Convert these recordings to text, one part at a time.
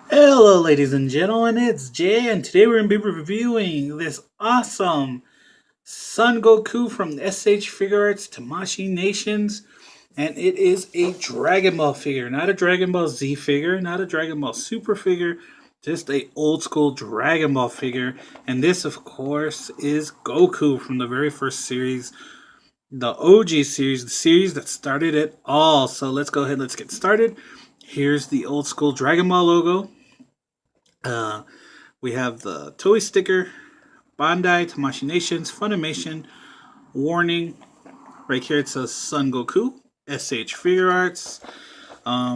Hello, ladies and gentlemen, it's Jay, and today we're going to be reviewing this awesome Son Goku from SH Figuarts Tamashii Nations, and it is a Dragon Ball figure, not a Dragon Ball Z figure, not a Dragon Ball Super figure, just a old school Dragon Ball figure. And this, of course, is Goku from the very first series, the OG series, the series that started it all. So let's go ahead, let's get started. Here's the old school Dragon Ball logo. Uh, we have the Toei sticker, Bandai, Tamashii Nations, Funimation, warning. Right here it says Son Goku, SH Figuarts.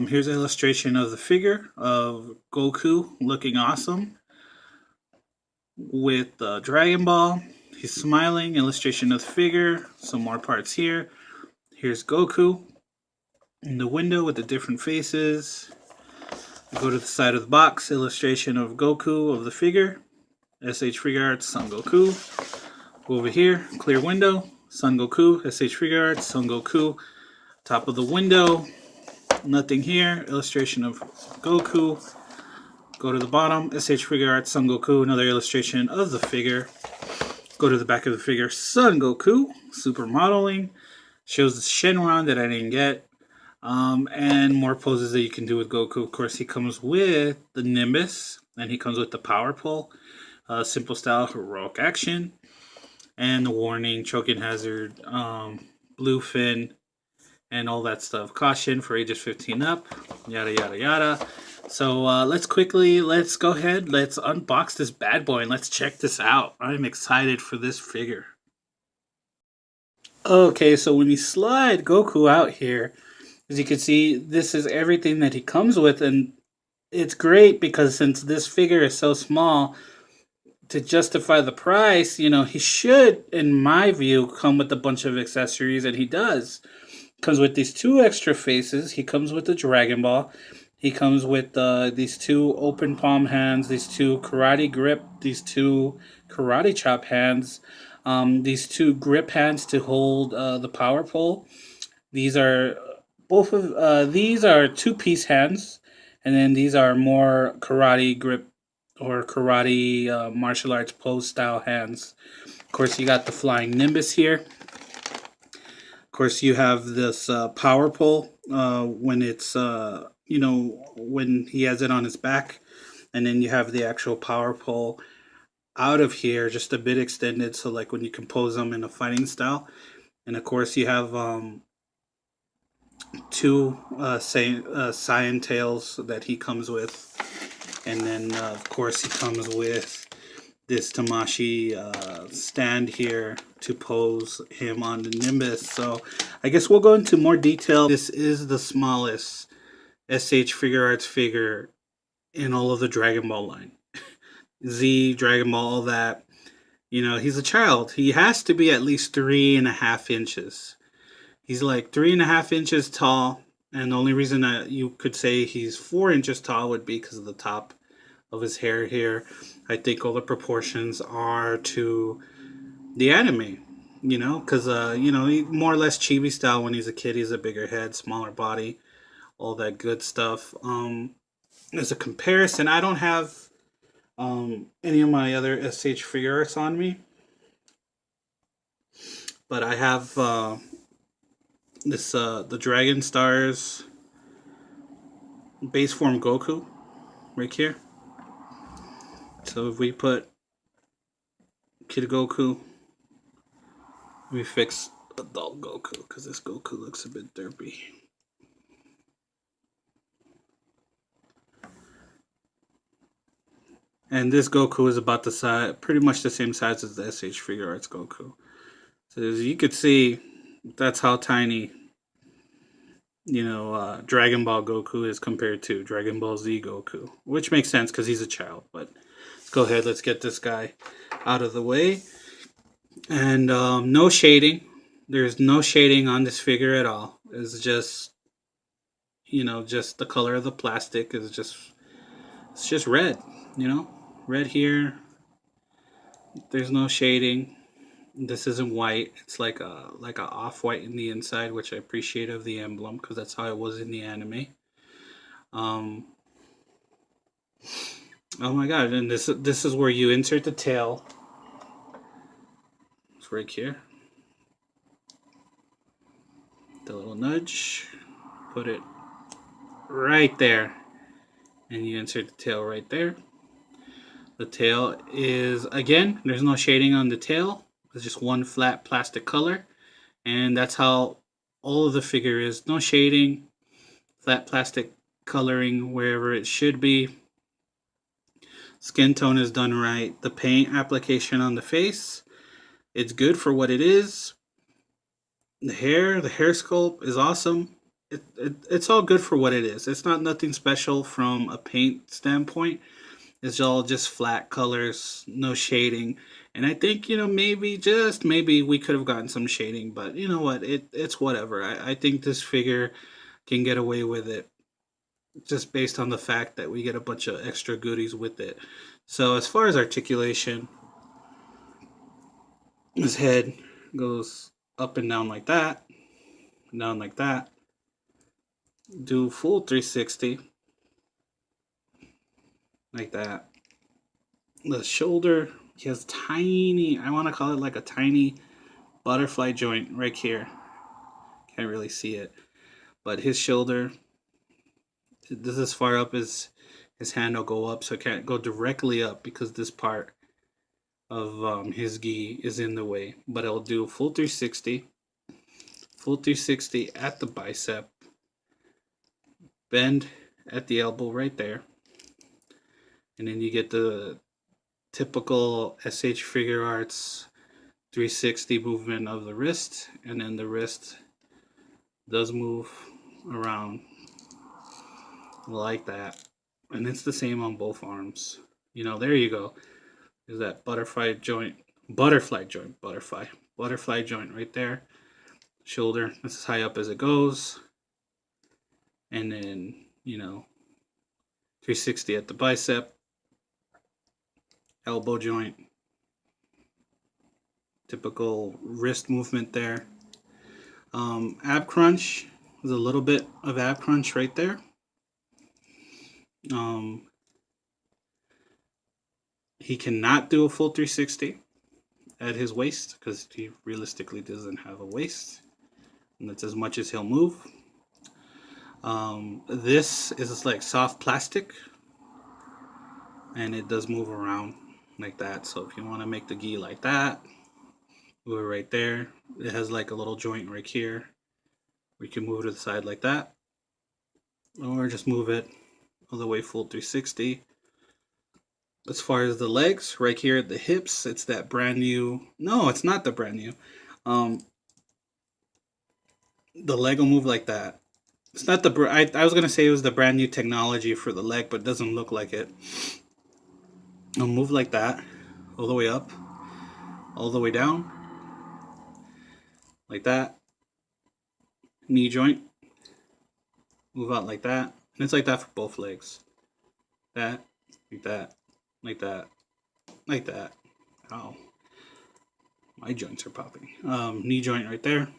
Here's an illustration of the figure of Goku looking awesome with Dragon Ball. He's smiling, illustration of the figure, some more parts here. Here's Goku in the window with the different faces. Go to the side of the box, illustration of Goku of the figure. SH Figuarts, Son Goku. Go over here, clear window, Son Goku, SH Figuarts, Son Goku. Top of the window, nothing here, illustration of Goku. Go to the bottom, SH Figuarts, Son Goku, another illustration of the figure. Go to the back of the figure, Son Goku, super modeling. Shows the Shenron that I didn't get. And more poses that you can do with Goku. Of course, he comes with the Nimbus, and he comes with the Power Pole. Simple style, heroic action, and the warning, choking hazard, blue fin, and all that stuff. Caution for ages 15 up, yada yada yada. So let's go ahead, let's unbox this bad boy and let's check this out. I'm excited for this figure. Okay, so when you slide Goku out here, as you can see, this is everything that he comes with, and it's great because since this figure is so small, to justify the price, he should, in my view, come with a bunch of accessories, and he does. Comes with these two extra faces. He comes with the Dragon Ball. He comes with these two open palm hands, these two karate grip, these two karate chop hands, these two grip hands to hold the power pole. These are these are two-piece hands, and then these are more karate grip or karate martial arts pose style hands. Of course, you got the flying Nimbus here. Of course, you have this power pole when it's when he has it on his back, and then you have the actual power pole out of here, just a bit extended, so like when you compose them in a fighting style. And of course, you have two Saiyan tails that he comes with, and then of course he comes with this Tamashii stand here to pose him on the Nimbus. So I guess we'll go into more detail. This is the smallest SH Figuarts figure in all of the Dragon Ball line. Z, Dragon Ball, all that. He's a child. He has to be at least 3.5 inches. He's like 3.5 inches tall, and the only reason that you could say he's 4 inches tall would be because of the top of his hair here. I think all the proportions are to the anime, because more or less chibi style. When he's a kid, he's a bigger head, smaller body, all that good stuff. As a comparison, I don't have any of my other SH figures on me, but I have the Dragon Stars base form Goku right here. So if we put Kid Goku, we fix adult Goku because this Goku looks a bit derpy. And this Goku is about the size, pretty much the same size as the SH Figuarts Goku. So as you could see, that's how tiny, Dragon Ball Goku is compared to Dragon Ball Z Goku, which makes sense because he's a child. But let's go ahead, let's get this guy out of the way. And no shading. There's no shading on this figure at all. It's just, just the color of the plastic is it's just red. Red here. There's no shading. This isn't white. It's like a off white in the inside, which I appreciate of the emblem because that's how it was in the anime. Um, Oh my god, and this is where you insert the tail. It's right here. The little nudge. Put it right there. And you insert the tail right there. The tail is, again, there's no shading on the tail. It's just one flat plastic color. And that's how all of the figure is. No shading, flat plastic coloring wherever it should be. Skin tone is done right. The paint application on the face, it's good for what it is. The hair sculpt is awesome. It's all good for what it is. It's not nothing special from a paint standpoint. It's all just flat colors, no shading. And I think, maybe, just maybe, we could have gotten some shading, but you know what? It's whatever. I think this figure can get away with it just based on the fact that we get a bunch of extra goodies with it. So as far as articulation, his head goes up and down like that, down like that. Do full 360 like that. The shoulder, he has tiny, I want to call it like a tiny butterfly joint right here. Can't really see it, but his shoulder, this is as far up as his hand will go up, so it can't go directly up because this part of his gi is in the way. But it'll do full 360, full 360 at the bicep, bend at the elbow right there, and then you get the typical SH Figuarts 360 movement of the wrist, and then the wrist does move around like that, and it's the same on both arms. There you go. Is that butterfly joint right there. Shoulder, that's as high up as it goes, and then 360 at the bicep, elbow joint, typical wrist movement there. Ab crunch, there's a little bit of ab crunch right there. He cannot do a full 360 at his waist because he realistically doesn't have a waist, and that's as much as he'll move. This is like soft plastic, and it does move around like that. So if you want to make the gi like that, move it right there. It has like a little joint right here. We can move it to the side like that, or just move it all the way full 360. As far as the legs, right here at the hips, it's that brand new. No, it's not the brand new. The leg will move like that. It's not the. I was gonna say it was the brand new technology for the leg, but it doesn't look like it. It'll move like that, all the way up, all the way down, like that. Knee joint, move out like that, and it's like that for both legs. That, like that, like that, like that. Ow. My joints are popping. Knee joint right there.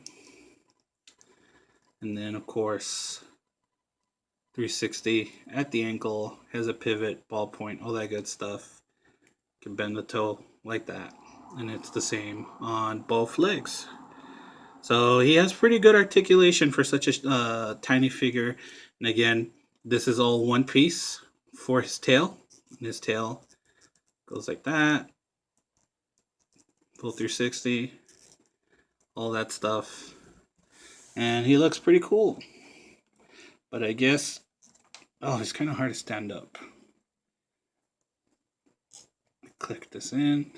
And then, of course, 360 at the ankle, has a pivot, ball point, all that good stuff. You can bend the toe like that. And it's the same on both legs. So he has pretty good articulation for such a tiny figure. And again, this is all one piece for his tail. And his tail goes like that. Full 360. All that stuff. And he looks pretty cool. But I guess, it's kind of hard to stand up. Click this in.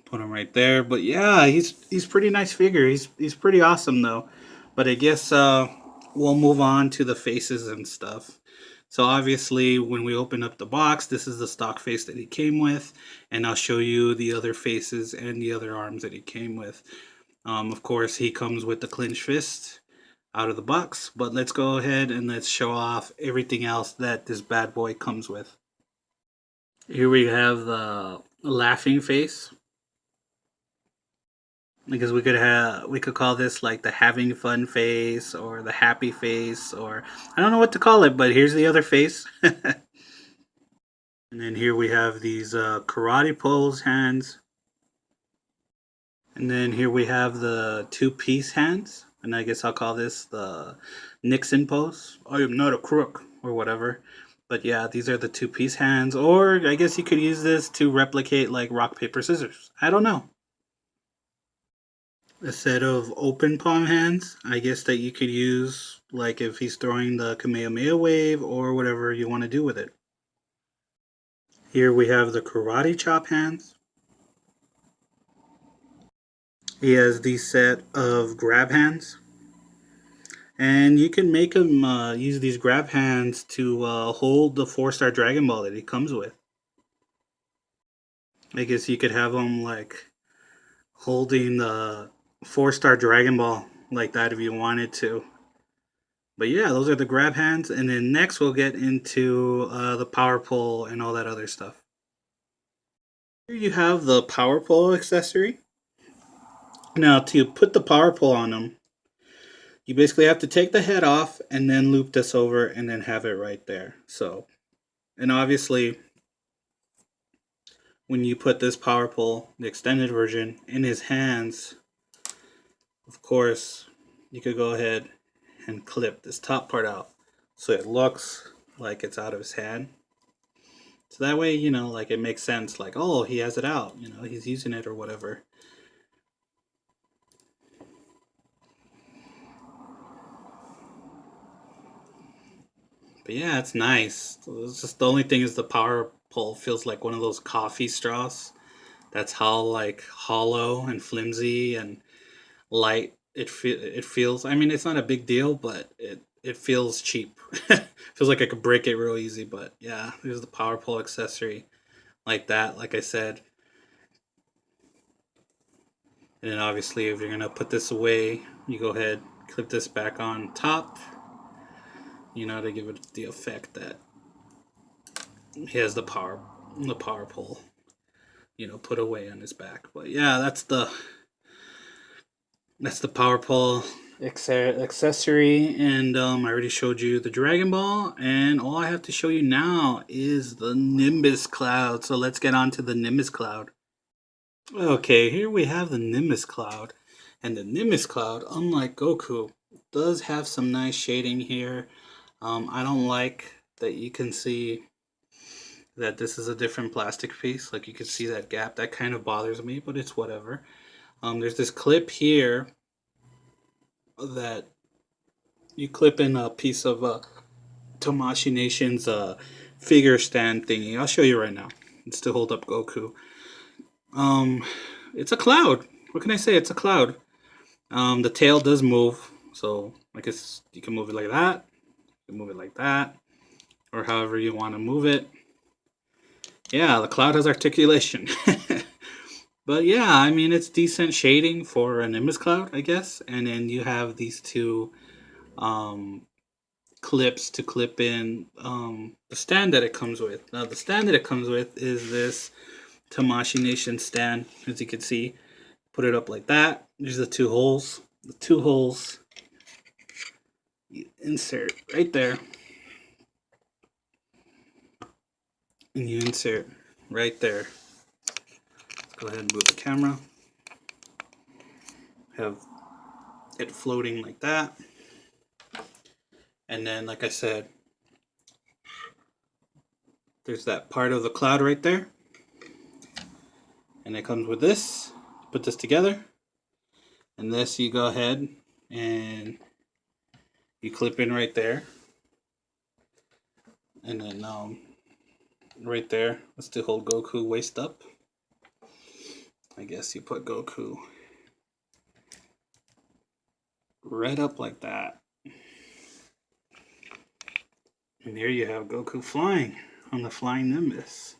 Put him right there. But yeah, he's pretty nice figure. He's pretty awesome though. But I guess we'll move on to the faces and stuff. So obviously, when we open up the box, this is the stock face that he came with, and I'll show you the other faces and the other arms that he came with. Of course, he comes with the clenched fist out of the box, but let's go ahead and let's show off everything else that this bad boy comes with. Here we have the laughing face. Because we could call this like the having fun face or the happy face, or I don't know what to call it, but here's the other face. And then here we have these karate pose hands. And then here we have the two-piece hands. And I guess I'll call this the Nixon pose. I am not a crook, or whatever. But yeah, these are the two-piece hands. Or I guess you could use this to replicate like rock, paper, scissors. I don't know. A set of open palm hands, I guess, that you could use like if he's throwing the Kamehameha wave or whatever you want to do with it. Here we have the karate chop hands. He has the set of grab hands. And you can make him use these grab hands to hold the 4-star Dragon Ball that he comes with. I guess you could have him like holding the 4-star Dragon Ball like that if you wanted to. But yeah, those are the grab hands. And then next we'll get into the power pole and all that other stuff. Here you have the power pole accessory. Now to put the power pole on them, you basically have to take the head off and then loop this over and then have it right there. So, and obviously when you put this power pole, the extended version, in his hands, of course, you could go ahead and clip this top part out so it looks like it's out of his hand. So that way, you know, like it makes sense, like, oh, he has it out, you know, he's using it or whatever. But yeah, it's nice. It's just the only thing is the power pole feels like one of those coffee straws. That's how like hollow and flimsy and light it feels. I mean, it's not a big deal, but it feels cheap. Feels like I could break it real easy. But yeah, there's the power pole accessory like that. Like I said, and then obviously if you're gonna put this away, you go ahead, clip this back on top. You know, to give it the effect that he has the power pole, you know, put away on his back. But yeah, that's the power pole accessory. And I already showed you the Dragon Ball, and all I have to show you now is the Nimbus Cloud. So let's get on to the Nimbus Cloud. Okay, here we have the Nimbus Cloud. And the Nimbus Cloud, unlike Goku, does have some nice shading here. I don't like that you can see that this is a different plastic piece. Like you can see that gap. That kind of bothers me, but it's whatever. There's this clip here that you clip in a piece of Tamashii Nation's figure stand thingy. I'll show you right now. It's to hold up Goku. It's a cloud. What can I say? It's a cloud. The tail does move, so I guess you can move it like that. You can move it like that, or however you want to move it. Yeah, the cloud has articulation. But yeah, I mean, it's decent shading for a Nimbus Cloud, I guess. And then you have these two clips to clip in the stand that it comes with. Now, the stand that it comes with is this Tamashii Nation stand, as you can see. Put it up like that. There's the two holes. The two holes you insert right there. And you insert right there. Let's go ahead and move the camera. Have it floating like that. And then, like I said, there's that part of the cloud right there. And it comes with this. Put this together. And this you go ahead and you clip in right there. And then right there, let's do hold Goku waist up. I guess you put Goku right up like that. And there you have Goku flying on the Flying Nimbus.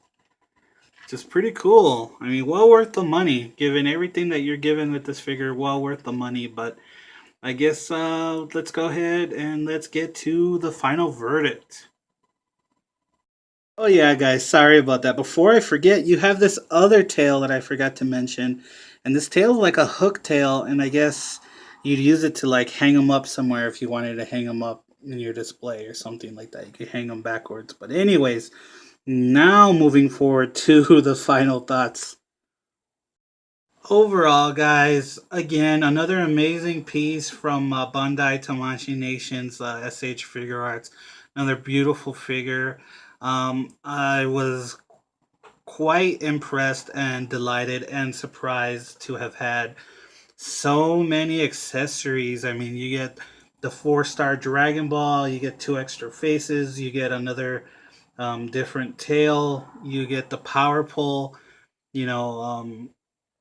Just pretty cool. I mean, well worth the money, given everything that you're given with this figure, well worth the money. But I guess let's go ahead and let's get to the final verdict. Oh yeah, guys, sorry about that. Before I forget, you have this other tail that I forgot to mention. And this tail's like a hook tail, and I guess you'd use it to like hang them up somewhere if you wanted to hang them up in your display or something like that. You could hang them backwards. But anyways, now moving forward to the final thoughts. Overall, guys, again, another amazing piece from Bandai Tamashii Nations SH Figuarts. Another beautiful figure. I was quite impressed and delighted and surprised to have had so many accessories. I mean, you get the 4-star Dragon Ball, you get 2 extra faces, you get another different tail, you get the power pole, you know,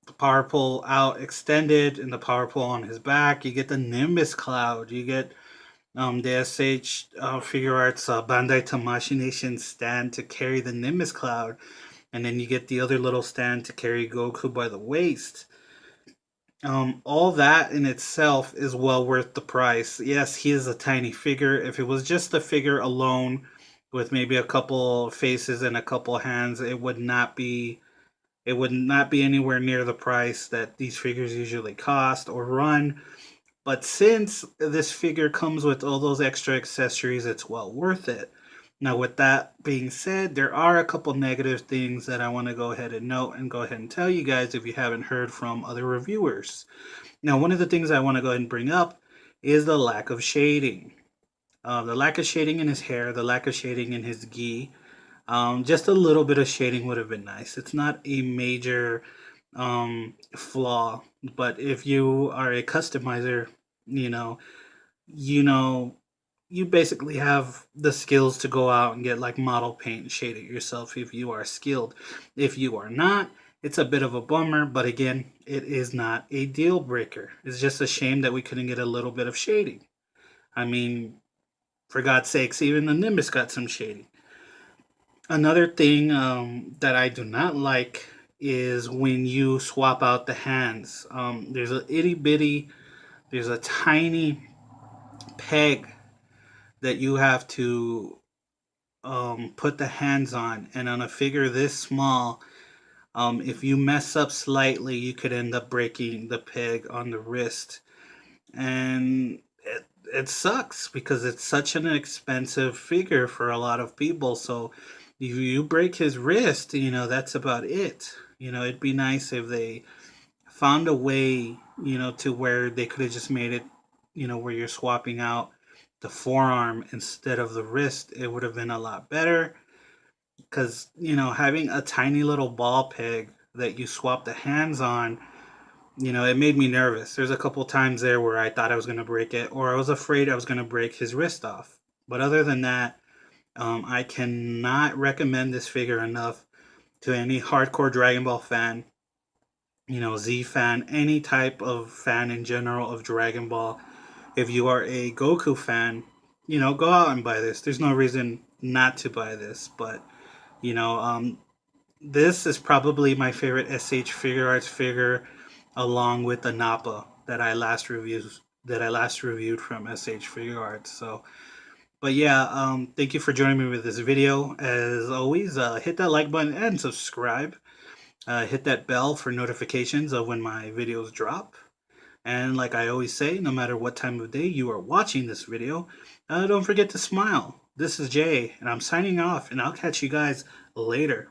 the power pole out extended and the power pole on his back. You get the Nimbus Cloud, you get the SH Figuarts Bandai Tamashii Nation stand to carry the Nimbus Cloud, and then you get the other little stand to carry Goku by the waist. All that in itself is well worth the price. Yes, he is a tiny figure. If it was just the figure alone, with maybe a couple faces and a couple hands, it would not be anywhere near the price that these figures usually cost or run. But since this figure comes with all those extra accessories, it's well worth it. Now, with that being said, there are a couple negative things that I want to go ahead and note and go ahead and tell you guys if you haven't heard from other reviewers. Now, one of the things I want to go ahead and bring up is the lack of shading. The lack of shading in his hair, the lack of shading in his gi. Just a little bit of shading would have been nice. It's not a major flaw, but if you are a customizer, you know, you know, you basically have the skills to go out and get like model paint and shade it yourself if you are skilled. If you are not, it's a bit of a bummer, but again, it is not a deal breaker. It's just a shame that we couldn't get a little bit of shading. I mean, for God's sakes, even the Nimbus got some shading. Another thing that I do not like is when you swap out the hands. There's there's a tiny peg that you have to put the hands on, and on a figure this small, if you mess up slightly, you could end up breaking the peg on the wrist, and it sucks because it's such an expensive figure for a lot of people. So if you break his wrist, that's about it. It'd be nice if they found a way, to where they could have just made it, where you're swapping out the forearm instead of the wrist. It would have been a lot better because, having a tiny little ball peg that you swap the hands on, it made me nervous. There's a couple times there where I thought I was going to break it, or I was afraid I was going to break his wrist off. But other than that, I cannot recommend this figure enough to any hardcore Dragon Ball fan, Z fan, any type of fan in general of Dragon Ball. If you are a Goku fan, go out and buy this. There's no reason not to buy this. But, this is probably my favorite SH Figuarts figure, along with the Nappa that I last reviewed from SH Figuarts. So, but yeah, thank you for joining me with this video. As always, hit that like button and subscribe. Hit that bell for notifications of when my videos drop. And like I always say, no matter what time of day you are watching this video, don't forget to smile. This is Jay, and I'm signing off, and I'll catch you guys later.